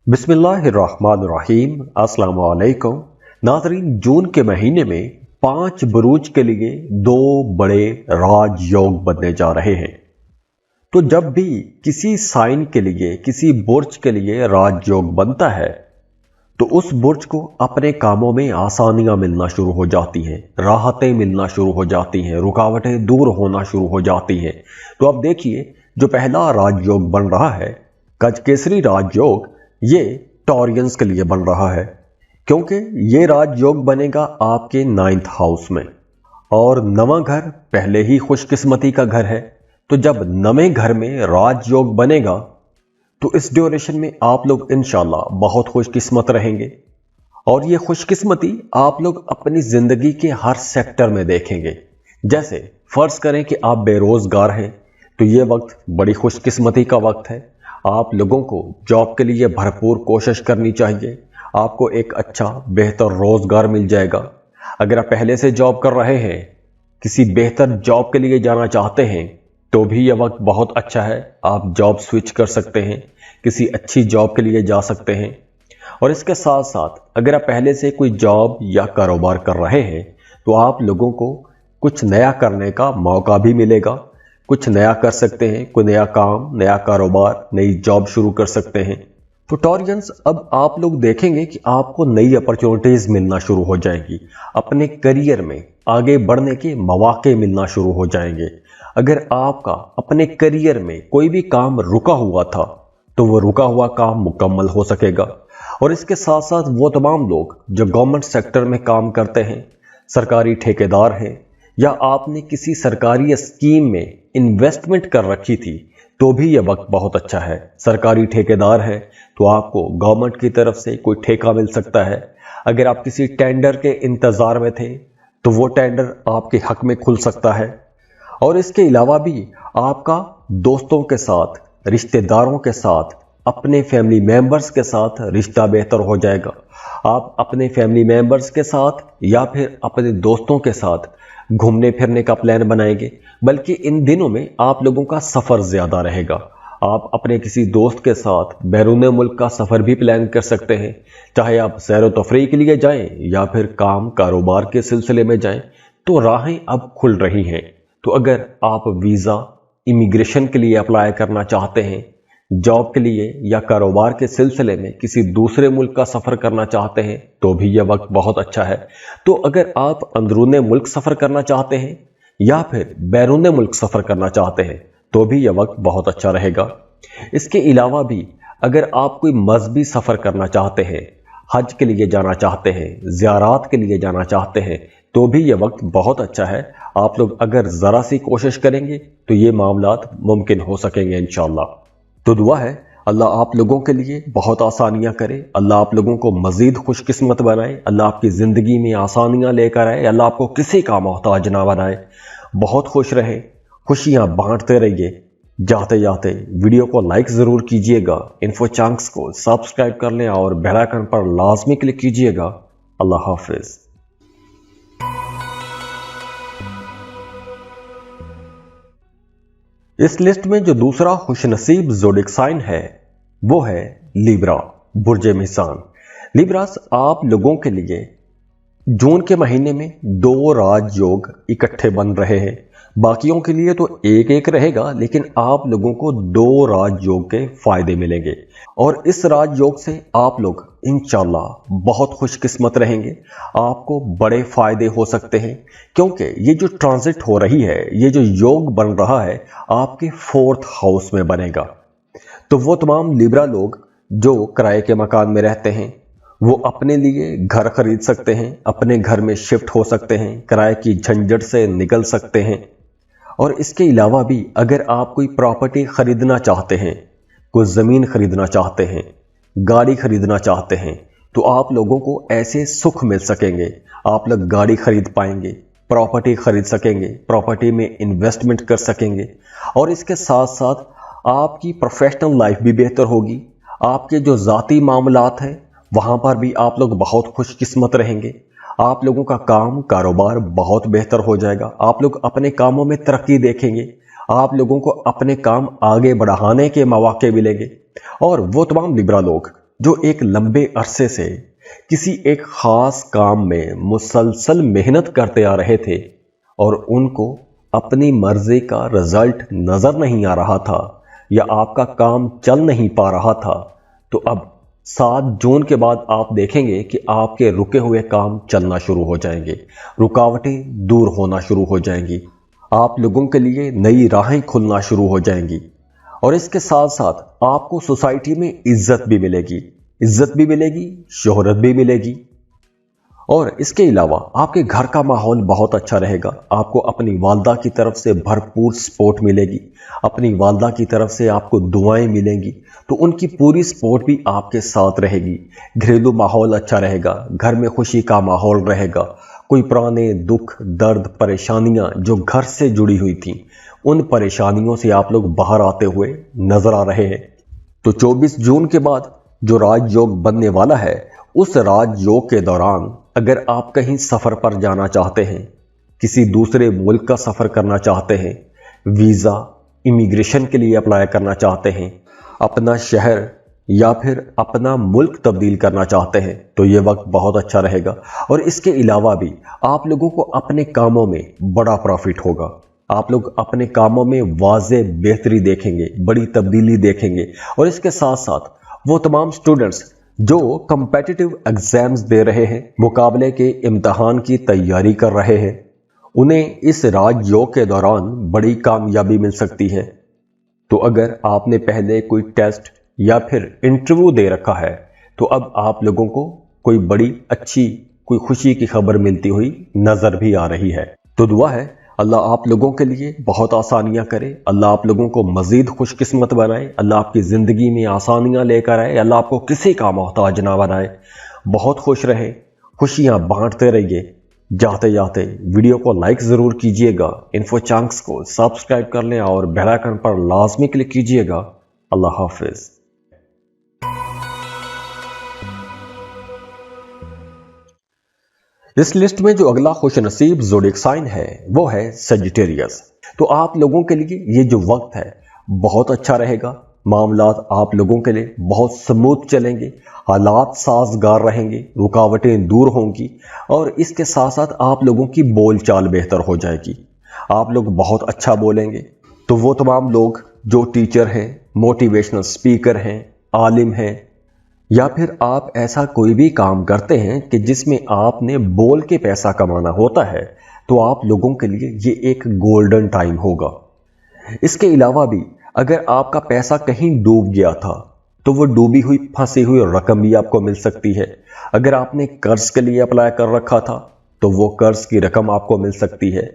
बिस्मिल्लाहिर्रहमानिर्रहीम। अस्सलाम वालेकुम नाज़रीन, जून के महीने में 5 बुरूज के लिए 2 बड़े राजयोग बनने जा रहे हैं। तो जब भी किसी साइन के लिए, किसी बुर्ज के लिए राजयोग बनता है तो उस बुर्ज को अपने कामों में आसानियां मिलना शुरू हो जाती हैं, राहतें मिलना शुरू हो जाती हैं, रुकावटें दूर होना शुरू हो जाती हैं। तो अब देखिए, जो पहला राजयोग बन रहा है, गजकेसरी राजयोग, ये टॉरियंस के लिए बन रहा है, क्योंकि ये राजयोग बनेगा आपके 9th हाउस में। और नवा घर पहले ही खुशकिस्मती का घर है, तो जब नवे घर में राजयोग बनेगा तो इस ड्यूरेशन में आप लोग इंशाल्लाह बहुत खुशकिस्मत रहेंगे। और ये खुशकिस्मती आप लोग अपनी जिंदगी के हर सेक्टर में देखेंगे। जैसे फर्ज करें कि आप बेरोजगार हैं, तो ये वक्त बड़ी खुशकिस्मती का वक्त है। आप लोगों को जॉब के लिए भरपूर कोशिश करनी चाहिए। आपको एक अच्छा बेहतर रोजगार मिल जाएगा। अगर आप पहले से जॉब कर रहे हैं, किसी बेहतर जॉब के लिए जाना चाहते हैं, तो भी यह वक्त बहुत अच्छा है। आप जॉब स्विच कर सकते हैं, किसी अच्छी जॉब के लिए जा सकते हैं। और इसके साथ साथ अगर आप पहले से कोई जॉब या कारोबार कर रहे हैं, तो आप लोगों को कुछ नया करने का मौका भी मिलेगा। कुछ नया कर सकते हैं, कोई नया काम, नया कारोबार, नई जॉब शुरू कर सकते हैं। तो टॉरियंस, अब आप लोग देखेंगे कि आपको नई अपॉर्चुनिटीज मिलना शुरू हो जाएंगी। अपने करियर में आगे बढ़ने के मौके मिलना शुरू हो जाएंगे। अगर आपका अपने करियर में कोई भी काम रुका हुआ था, तो वो रुका हुआ काम मुकम्मल हो सकेगा। और इसके साथ साथ वो तमाम लोग जो गवर्नमेंट सेक्टर में काम करते हैं, सरकारी ठेकेदार हैं, या आपने किसी सरकारी स्कीम में इन्वेस्टमेंट कर रखी थी, तो भी यह वक्त बहुत अच्छा है। सरकारी ठेकेदार है तो आपको गवर्नमेंट की तरफ से कोई ठेका मिल सकता है। अगर आप किसी टेंडर के इंतजार में थे, तो वो टेंडर आपके हक में खुल सकता है। और इसके अलावा भी आपका दोस्तों के साथ, रिश्तेदारों के साथ, अपने फैमिली मेंबर्स के साथ रिश्ता बेहतर हो जाएगा। आप अपने फैमिली मेंबर्स के साथ या फिर अपने दोस्तों के साथ घूमने फिरने का प्लान बनाएंगे। बल्कि इन दिनों में आप लोगों का सफर ज्यादा रहेगा। आप अपने किसी दोस्त के साथ बैरून मुल्क का सफर भी प्लान कर सकते हैं। चाहे आप सैर व तफरीह के लिए जाएं या फिर काम कारोबार के सिलसिले में जाएं, तो राहें अब खुल रही हैं। तो अगर आप वीजा, इमिग्रेशन के लिए अप्लाई करना चाहते हैं, जॉब के लिए या कारोबार के सिलसिले में किसी दूसरे मुल्क का सफर करना चाहते हैं, तो भी यह वक्त बहुत अच्छा है। तो अगर आप अंदरूने मुल्क सफर करना चाहते हैं या फिर बैरून मुल्क सफर करना चाहते हैं, तो भी यह वक्त बहुत अच्छा रहेगा। इसके अलावा भी अगर आप कोई मजहबी सफर करना चाहते हैं, हज के लिए जाना चाहते हैं, ज़ियारात के लिए जाना चाहते हैं, तो भी यह वक्त बहुत अच्छा है। आप लोग अगर जरा सी कोशिश करेंगे तो ये मामलात मुमकिन हो सकेंगे इंशाअल्लाह। तो दुआ है अल्लाह आप लोगों के लिए बहुत आसानियां करे, अल्लाह आप लोगों को मजीद खुशकिस्मत बनाए, अल्लाह आपकी ज़िंदगी में आसानियां लेकर आए, अल्लाह आपको किसी का मोहताज ना बनाए। बहुत खुश रहे, खुशियां बांटते रहिए। जाते जाते वीडियो को लाइक ज़रूर कीजिएगा, इन्फो चंक्स को सब्सक्राइब कर लें और बेल आइकन पर लाजमी क्लिक कीजिएगा। अल्लाह हाफिज़। इस लिस्ट में जो दूसरा खुशनसीब ज़ोडिक साइन है, वो है लिब्रा, बुर्ज मिसान। लिब्रास, आप लोगों के लिए जून के महीने में 2 राजयोग इकट्ठे बन रहे हैं। बाकियों के लिए तो एक एक रहेगा, लेकिन आप लोगों को 2 राजयोग के फायदे मिलेंगे। और इस राजयोग से आप लोग इंशाल्लाह बहुत खुशकिस्मत रहेंगे। आपको बड़े फायदे हो सकते हैं, क्योंकि ये जो ट्रांजिट हो रही है, ये जो योग बन रहा है, आपके 4th हाउस में बनेगा। तो वो तमाम लिब्रा लोग जो किराए के मकान में रहते हैं, वो अपने लिए घर खरीद सकते हैं, अपने घर में शिफ्ट हो सकते हैं, किराए की झंझट से निकल सकते हैं। और इसके अलावा भी अगर आप कोई प्रॉपर्टी खरीदना चाहते हैं, कोई ज़मीन खरीदना चाहते हैं, गाड़ी खरीदना चाहते हैं, तो आप लोगों को ऐसे सुख मिल सकेंगे। आप लोग गाड़ी खरीद पाएंगे, प्रॉपर्टी खरीद सकेंगे, प्रॉपर्टी में इन्वेस्टमेंट कर सकेंगे। और इसके साथ साथ आपकी प्रोफेशनल लाइफ भी बेहतर होगी। आपके जो ज़ाती मामलात हैं, वहाँ पर भी आप लोग बहुत खुशकिस्मत रहेंगे। आप लोगों का काम कारोबार बहुत बेहतर हो जाएगा। आप लोग अपने कामों में तरक्की देखेंगे। आप लोगों को अपने काम आगे बढ़ाने के मौके मिलेंगे। और वो तमाम लिब्रा लोग जो एक लंबे अरसे से किसी एक खास काम में मुसलसल मेहनत करते आ रहे थे और उनको अपनी मर्जी का रिजल्ट नजर नहीं आ रहा था या आपका काम चल नहीं पा रहा था, तो अब 7 जून के बाद आप देखेंगे कि आपके रुके हुए काम चलना शुरू हो जाएंगे, रुकावटें दूर होना शुरू हो जाएंगी, आप लोगों के लिए नई राहें खुलना शुरू हो जाएंगी। और इसके साथ साथ आपको सोसाइटी में इज्जत भी मिलेगी, शोहरत भी मिलेगी। और इसके अलावा आपके घर का माहौल बहुत अच्छा रहेगा। आपको अपनी वालदा की तरफ से भरपूर सपोर्ट मिलेगी, अपनी वालदा की तरफ से आपको दुआएं मिलेंगी, तो उनकी पूरी सपोर्ट भी आपके साथ रहेगी। घरेलू माहौल अच्छा रहेगा, घर में खुशी का माहौल रहेगा। कोई पुराने दुख, दर्द, परेशानियां जो घर से जुड़ी हुई थी, उन परेशानियों से आप लोग बाहर आते हुए नजर आ रहे हैं। तो 24 जून के बाद जो राजयोग बनने वाला है, उस राजयोग के दौरान अगर आप कहीं सफर पर जाना चाहते हैं, किसी दूसरे मुल्क का सफर करना चाहते हैं, वीजा, इमिग्रेशन के लिए अप्लाई करना चाहते हैं, अपना शहर या फिर अपना मुल्क तब्दील करना चाहते हैं, तो ये वक्त बहुत अच्छा रहेगा। और इसके अलावा भी आप लोगों को अपने कामों में बड़ा प्रॉफिट होगा। आप लोग अपने कामों में वाज़े बेहतरी देखेंगे, बड़ी तब्दीली देखेंगे। और इसके साथ साथ वो तमाम स्टूडेंट्स जो कम्पेटिटिव एग्जाम्स दे रहे हैं, मुकाबले के इम्तहान की तैयारी कर रहे हैं, उन्हें इस राजयोग के दौरान बड़ी कामयाबी मिल सकती है। तो अगर आपने पहले कोई टेस्ट या फिर इंटरव्यू दे रखा है, तो अब आप लोगों को कोई बड़ी अच्छी, कोई खुशी की खबर मिलती हुई नजर भी आ रही है। तो दुआ है अल्लाह आप लोगों के लिए बहुत आसानियां करे, अल्लाह आप लोगों को मजीद खुशकिस्मत बनाए, अल्लाह आपकी ज़िंदगी में आसानियां लेकर आए, अल्लाह आपको किसी का मोहताज ना बनाए। बहुत खुश रहे, खुशियां बांटते रहिए। जाते जाते वीडियो को लाइक ज़रूर कीजिएगा, इन्फो चंक्स को सब्सक्राइब कर लें और बेल आइकन पर लाजमी क्लिक कीजिएगा। अल्लाह हाफिज़। इस लिस्ट में जो अगला खुशनसीब ज़ोडिएक साइन है वो है सजिटेरियस। तो आप लोगों के लिए ये जो वक्त है बहुत अच्छा रहेगा। मामलात आप लोगों के लिए बहुत स्मूथ चलेंगे, हालात साजगार रहेंगे, रुकावटें दूर होंगी और इसके साथ साथ आप लोगों की बोलचाल बेहतर हो जाएगी। आप लोग बहुत अच्छा बोलेंगे। तो वो तमाम लोग जो टीचर हैं, मोटिवेशनल स्पीकर हैं, आलिम हैं, या फिर आप ऐसा कोई भी काम करते हैं कि जिसमें आपने बोल के पैसा कमाना होता है, तो आप लोगों के लिए ये एक गोल्डन टाइम होगा। इसके अलावा भी अगर आपका पैसा कहीं डूब गया था, तो वो डूबी हुई फंसी हुई रकम भी आपको मिल सकती है। अगर आपने कर्ज के लिए अप्लाई कर रखा था, तो वो कर्ज की रकम आपको मिल सकती है।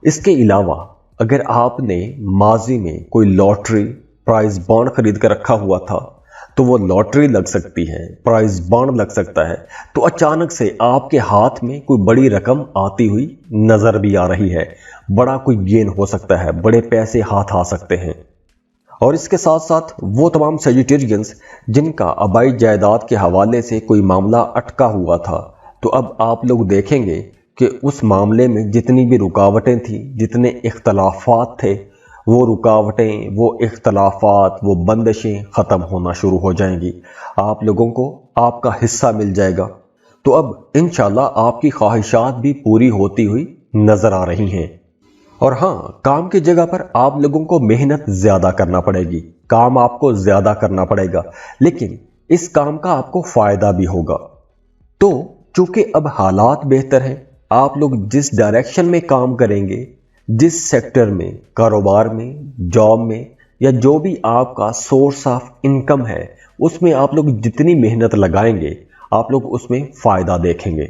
इसके अलावा अगर आपने माजी में कोई लॉटरी, प्राइज बॉन्ड खरीद कर रखा हुआ था, तो वो लॉटरी लग सकती है, प्राइज बॉन्ड लग सकता है। तो अचानक से आपके हाथ में कोई बड़ी रकम आती हुई नजर भी आ रही है, बड़ा कोई गेन हो सकता है, बड़े पैसे हाथ आ सकते हैं। और इसके साथ साथ वो तमाम सजिटेरियंस जिनका आबाई जायदाद के हवाले से कोई मामला अटका हुआ था, तो अब आप लोग देखेंगे कि उस मामले में जितनी भी रुकावटें थी, जितने इख्तलाफात थे, वो रुकावटें, वो इख्तलाफात, वो बंदिशें ख़त्म होना शुरू हो जाएंगी। आप लोगों को आपका हिस्सा मिल जाएगा। तो अब इंशाल्लाह आपकी ख्वाहिशात भी पूरी होती हुई नज़र आ रही हैं। और हाँ, काम की जगह पर आप लोगों को मेहनत ज़्यादा करना पड़ेगी, काम आपको ज़्यादा करना पड़ेगा, लेकिन इस काम का आपको फ़ायदा भी होगा। तो चूँकि अब हालात बेहतर हैं, आप लोग जिस डायरेक्शन में काम करेंगे, जिस सेक्टर में, कारोबार में, जॉब में, या जो भी आपका सोर्स ऑफ इनकम है, उसमें आप लोग जितनी मेहनत लगाएंगे, आप लोग उसमें फ़ायदा देखेंगे।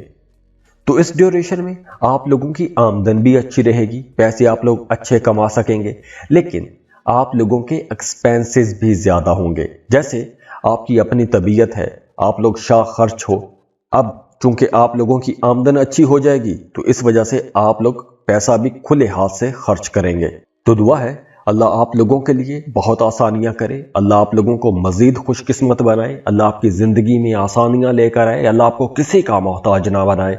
तो इस ड्यूरेशन में आप लोगों की आमदन भी अच्छी रहेगी, पैसे आप लोग अच्छे कमा सकेंगे, लेकिन आप लोगों के एक्सपेंसेस भी ज़्यादा होंगे। जैसे आपकी अपनी तबीयत है, आप लोग शाह खर्च हो। अब चूंकि आप लोगों की आमदन अच्छी हो जाएगी, तो इस वजह से आप लोग पैसा भी खुले हाथ से खर्च करेंगे। तो दुआ है अल्लाह आप लोगों के लिए बहुत आसानियां करे, अल्लाह आप लोगों को मजीद खुशकिस्मत बनाए, अल्लाह आपकी ज़िंदगी में आसानियां लेकर आए, अल्लाह आपको किसी का मोहताज ना बनाए।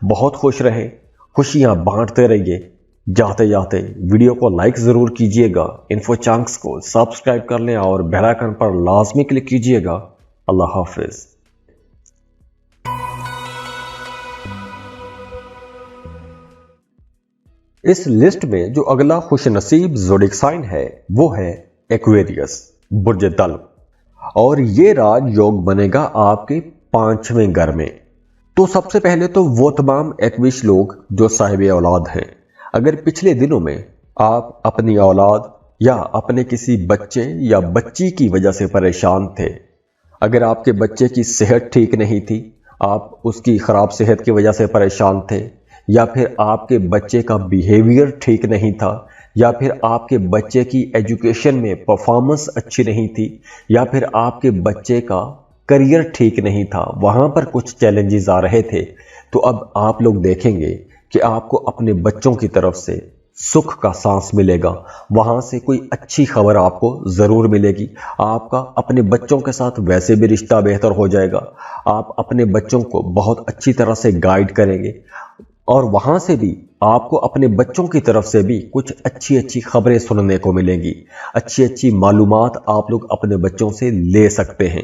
बहुत खुश रहे, खुशियां बांटते रहिए। जाते जाते वीडियो को लाइक ज़रूर कीजिएगा, इन्फो चंक्स को सब्सक्राइब कर लें और बेल आइकन पर लाजमी क्लिक कीजिएगा। اللہ حافظ۔ اس لسٹ میں جو اگلا خوش نصیب زوڈک سائن ہے وہ ہے ایکویریس، برج دلو، اور یہ راج یوگ بنے گا آپ کے 5ویں گھر میں۔ تو سب سے پہلے تو وہ تمام ایکویش لوگ جو صاحب اولاد ہیں، اگر پچھلے دنوں میں آپ اپنی اولاد یا اپنے کسی بچے یا بچی کی وجہ سے پریشان تھے، اگر آپ کے بچے کی صحت ٹھیک نہیں تھی، آپ اس کی خراب صحت کی وجہ سے پریشان تھے، یا پھر آپ کے بچے کا بیہیویئر ٹھیک نہیں تھا، یا پھر آپ کے بچے کی ایجوکیشن میں پرفارمنس اچھی نہیں تھی، یا پھر آپ کے بچے کا کریئر ٹھیک نہیں تھا، وہاں پر کچھ چیلنجز آ رہے تھے، تو اب آپ لوگ دیکھیں گے کہ آپ کو اپنے بچوں کی طرف سے سکھ کا سانس ملے گا، وہاں سے کوئی اچھی خبر آپ کو ضرور ملے گی۔ آپ کا اپنے بچوں کے ساتھ ویسے بھی رشتہ بہتر ہو جائے گا، آپ اپنے بچوں کو بہت اچھی طرح سے گائیڈ کریں گے، اور وہاں سے بھی آپ کو اپنے بچوں کی طرف سے بھی کچھ اچھی خبریں سننے کو ملیں گی، اچھی معلومات آپ لوگ اپنے بچوں سے لے سکتے ہیں۔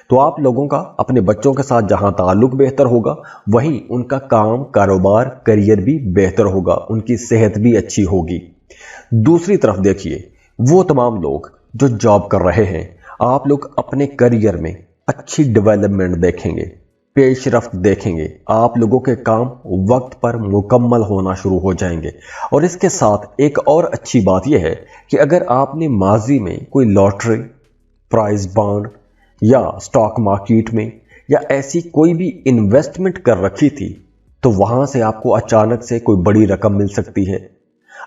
تو آپ لوگوں کا اپنے بچوں کے ساتھ جہاں تعلق بہتر ہوگا، وہیں ان کا کام، کاروبار، کریئر بھی بہتر ہوگا، ان کی صحت بھی اچھی ہوگی۔ دوسری طرف دیکھیے، وہ تمام لوگ جو جاب کر رہے ہیں، آپ لوگ اپنے کریئر میں اچھی ڈیولپمنٹ دیکھیں گے، پیش رفت دیکھیں گے، آپ لوگوں کے کام وقت پر مکمل ہونا شروع ہو جائیں گے۔ اور اس کے ساتھ ایک اور اچھی بات یہ ہے کہ اگر آپ نے ماضی میں کوئی لاٹری، پرائز بانڈ یا سٹاک مارکیٹ میں یا ایسی کوئی بھی انویسٹمنٹ کر رکھی تھی، تو وہاں سے آپ کو اچانک سے کوئی بڑی رقم مل سکتی ہے۔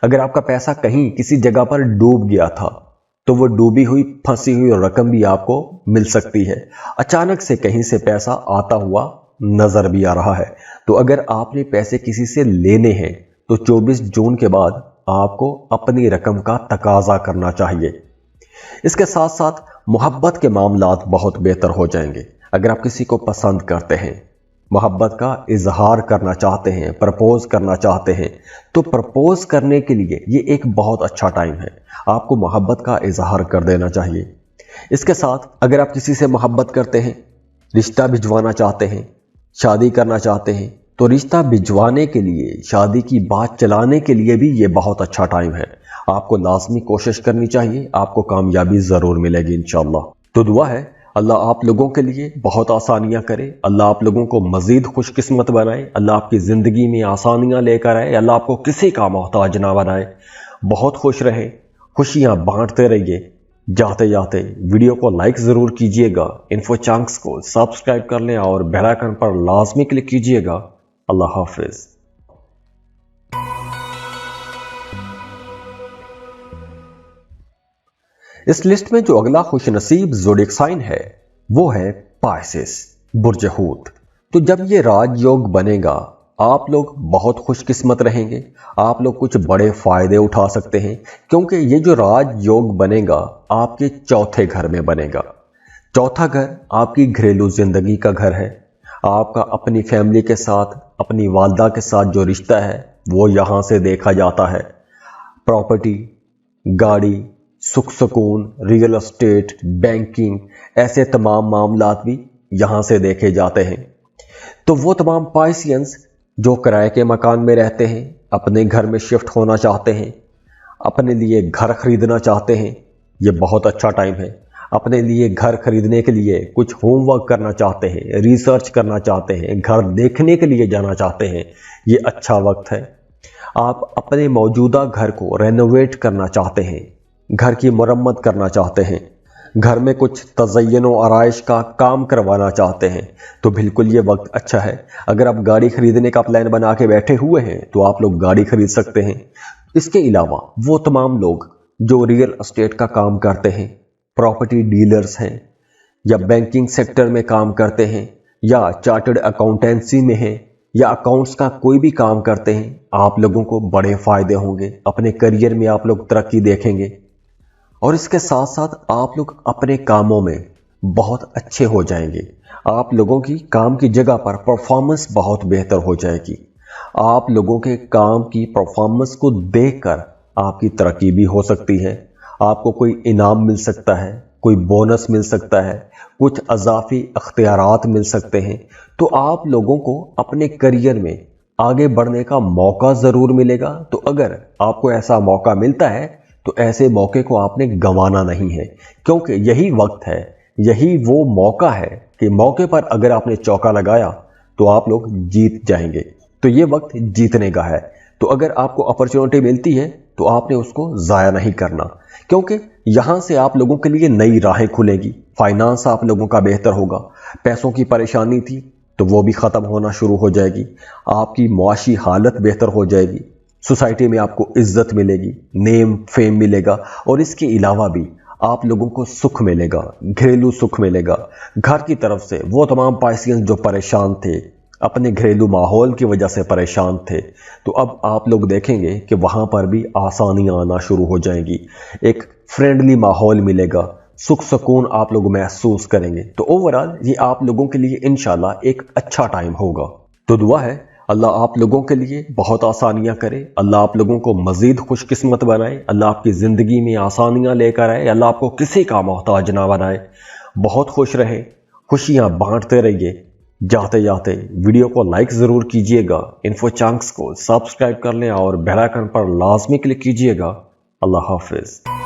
اگر آپ کا پیسہ کہیں کسی جگہ پر ڈوب گیا تھا، تو وہ ڈوبی ہوئی پھنسی ہوئی رقم بھی آپ کو مل سکتی ہے۔ اچانک سے کہیں سے پیسہ آتا ہوا نظر بھی آ رہا ہے۔ تو اگر آپ نے پیسے کسی سے لینے ہیں تو 24 جون کے بعد آپ کو اپنی رقم کا تقاضا کرنا چاہیے۔ اس کے ساتھ ساتھ محبت کے معاملات بہت بہتر ہو جائیں گے۔ اگر آپ کسی کو پسند کرتے ہیں، محبت کا اظہار کرنا چاہتے ہیں، پرپوز کرنا چاہتے ہیں، تو پرپوز کرنے کے لیے یہ ایک بہت اچھا ٹائم ہے، آپ کو محبت کا اظہار کر دینا چاہیے۔ اس کے ساتھ اگر آپ کسی سے محبت کرتے ہیں، رشتہ بھجوانا چاہتے ہیں، شادی کرنا چاہتے ہیں، تو رشتہ بھجوانے کے لیے، شادی کی بات چلانے کے لیے بھی یہ بہت اچھا ٹائم ہے۔ آپ کو لازمی کوشش کرنی چاہیے، آپ کو کامیابی ضرور ملے گی انشاءاللہ۔ تو دعا ہے اللہ آپ لوگوں کے لیے بہت آسانیاں کرے، اللہ آپ لوگوں کو مزید خوش قسمت بنائے، اللہ آپ کی زندگی میں آسانیاں لے کر آئے، اللہ آپ کو کسی کا محتاج نہ بنائے۔ بہت خوش رہیں، خوشیاں بانٹتے رہیے۔ جاتے جاتے ویڈیو کو لائک ضرور کیجئے گا، انفو چانکس کو سبسکرائب کر لیں اور بیل آئیکن پر لازمی کلک کیجئے گا۔ اللہ حافظ۔ اس لسٹ میں جو اگلا خوش نصیب زوڈک سائن ہے وہ ہے پائسس، برج حوت۔ تو جب یہ راج یوگ بنے گا، آپ لوگ بہت خوش قسمت رہیں گے، آپ لوگ کچھ بڑے فائدے اٹھا سکتے ہیں، کیونکہ یہ جو راج یوگ بنے گا آپ کے چوتھے گھر میں بنے گا۔ چوتھا گھر آپ کی گھریلو زندگی کا گھر ہے، آپ کا اپنی فیملی کے ساتھ، اپنی والدہ کے ساتھ جو رشتہ ہے وہ یہاں سے دیکھا جاتا ہے۔ پراپرٹی، گاڑی، سکھ سکون، ریئل اسٹیٹ، بینکنگ، ایسے تمام معاملات بھی یہاں سے دیکھے جاتے ہیں۔ تو وہ تمام پائسینز جو کرائے کے مکان میں رہتے ہیں، اپنے گھر میں شفٹ ہونا چاہتے ہیں، اپنے لیے گھر خریدنا چاہتے ہیں، یہ بہت اچھا ٹائم ہے۔ اپنے لیے گھر خریدنے کے لیے کچھ ہوم ورک کرنا چاہتے ہیں، ریسرچ کرنا چاہتے ہیں، گھر دیکھنے کے لیے جانا چاہتے ہیں، یہ اچھا وقت ہے۔ آپ اپنے موجودہ گھر کو رینوویٹ کرنا چاہتے ہیں، گھر کی مرمت کرنا چاہتے ہیں، گھر میں کچھ تزئین و آرائش کا کام کروانا چاہتے ہیں، تو بالکل یہ وقت اچھا ہے۔ اگر آپ گاڑی خریدنے کا پلان بنا کے بیٹھے ہوئے ہیں تو آپ لوگ گاڑی خرید سکتے ہیں۔ اس کے علاوہ وہ تمام لوگ جو ریئل اسٹیٹ کا کام کرتے ہیں، پراپرٹی ڈیلرز ہیں، یا بینکنگ سیکٹر میں کام کرتے ہیں، یا چارٹرڈ اکاؤنٹنسی میں ہیں، یا اکاؤنٹس کا کوئی بھی کام کرتے ہیں، آپ لوگوں کو بڑے فائدے ہوں گے، اپنے کریئر میں آپ لوگ ترقی دیکھیں گے، اور اس کے ساتھ ساتھ آپ لوگ اپنے کاموں میں بہت اچھے ہو جائیں گے۔ آپ لوگوں کی کام کی جگہ پر پرفارمنس بہت بہتر ہو جائے گی۔ آپ لوگوں کے کام کی پرفارمنس کو دیکھ کر آپ کی ترقی بھی ہو سکتی ہے، آپ کو کوئی انعام مل سکتا ہے، کوئی بونس مل سکتا ہے، کچھ اضافی اختیارات مل سکتے ہیں، تو آپ لوگوں کو اپنے کریئر میں آگے بڑھنے کا موقع ضرور ملے گا۔ تو اگر آپ کو ایسا موقع ملتا ہے تو ایسے موقع کو آپ نے گنوانا نہیں ہے، کیونکہ یہی وقت ہے، یہی وہ موقع ہے کہ موقع پر اگر آپ نے چوکا لگایا تو آپ لوگ جیت جائیں گے۔ تو یہ وقت جیتنے کا ہے۔ تو اگر آپ کو اپرچونٹی ملتی ہے تو آپ نے اس کو ضائع نہیں کرنا، کیونکہ یہاں سے آپ لوگوں کے لیے نئی راہیں کھلے گی، فائنانس آپ لوگوں کا بہتر ہوگا، پیسوں کی پریشانی تھی تو وہ بھی ختم ہونا شروع ہو جائے گی، آپ کی معاشی حالت بہتر ہو جائے گی، سوسائٹی میں آپ کو عزت ملے گی، نیم فیم ملے گا، اور اس کے علاوہ بھی آپ لوگوں کو سکھ ملے گا، گھریلو سکھ ملے گا۔ گھر کی طرف سے وہ تمام پائسینز جو پریشان تھے، اپنے گھریلو ماحول کی وجہ سے پریشان تھے، تو اب آپ لوگ دیکھیں گے کہ وہاں پر بھی آسانیاں آنا شروع ہو جائیں گی، ایک فرینڈلی ماحول ملے گا، سکھ سکون آپ لوگ محسوس کریں گے۔ تو اوورآل یہ آپ لوگوں کے لیے انشاءاللہ ایک اچھا ٹائم ہوگا۔ تو دعا ہے اللہ آپ لوگوں کے لیے بہت آسانیاں کرے، اللہ آپ لوگوں کو مزید خوش قسمت بنائے، اللہ آپ کی زندگی میں آسانیاں لے کر آئے، اللہ آپ کو کسی کا محتاج نہ بنائے۔ بہت خوش رہیں، خوشیاں بانٹتے رہیے۔ جاتے جاتے ویڈیو کو لائک ضرور کیجئے گا، انفو چانکس کو سبسکرائب کر لیں اور بیل آئیکن پر لازمی کلک کیجئے گا۔ اللہ حافظ۔